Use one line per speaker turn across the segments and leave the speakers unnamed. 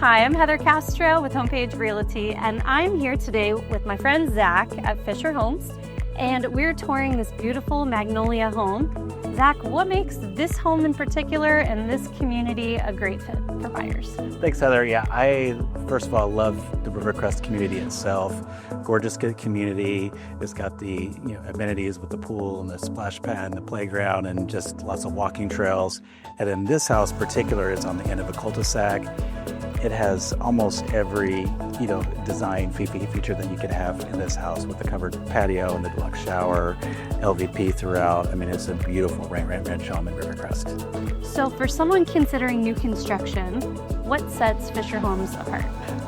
Hi, I'm Heather Castro with Homepage Realty, and I'm here today with my friend Zach at Fischer Homes, and we're touring this beautiful Magnolia home. Zach, what makes this home in particular and this community a great fit for buyers?
Thanks, Heather. Yeah, I first of all love the Rivercrest community itself. Gorgeous good community. It's got the amenities with the pool and the splash pad and the playground and just lots of walking trails. And then this house in particular is on the end of a cul-de-sac. It has almost every design feature that you could have in this house, with the covered patio and the deluxe shower, LVP throughout. I mean, it's a beautiful ranch home in Rivercrest.
So for someone considering new construction, what sets Fischer Homes apart?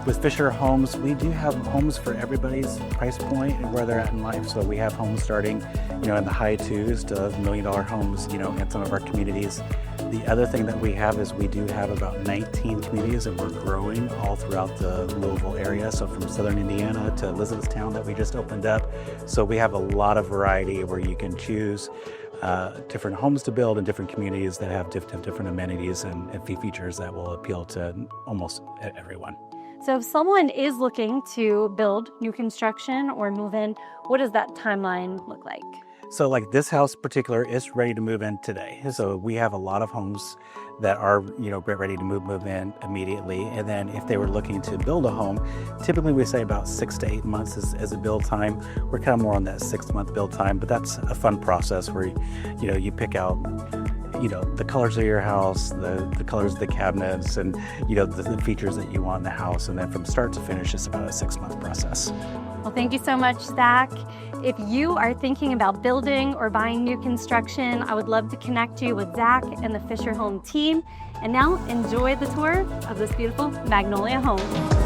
With Fischer Homes, we do have homes for everybody's price point and where they're at in life. So we have homes starting, in the high twos to $1 million homes, in some of our communities. The other thing that we have is we do have about 19 communities, and we're growing all throughout the Louisville area. So from southern Indiana to Elizabethtown that we just opened up. So we have a lot of variety where you can choose different homes to build in different communities that have different amenities and features that will appeal to almost everyone.
So if someone is looking to build new construction or move in, what does that timeline look like?
So like this house in particular is ready to move in today. So we have a lot of homes that are, ready to move in immediately. And then if they were looking to build a home, typically we say about 6 to 8 months as a build time. We're kind of more on that 6-month build time, but that's a fun process where, you pick out the colors of your house, the colors of the cabinets, and the features that you want in the house. And then from start to finish, it's about a 6-month process.
Well, thank you so much, Zach. If you are thinking about building or buying new construction, I would love to connect you with Zach and the Fischer Home team. And now enjoy the tour of this beautiful Magnolia home.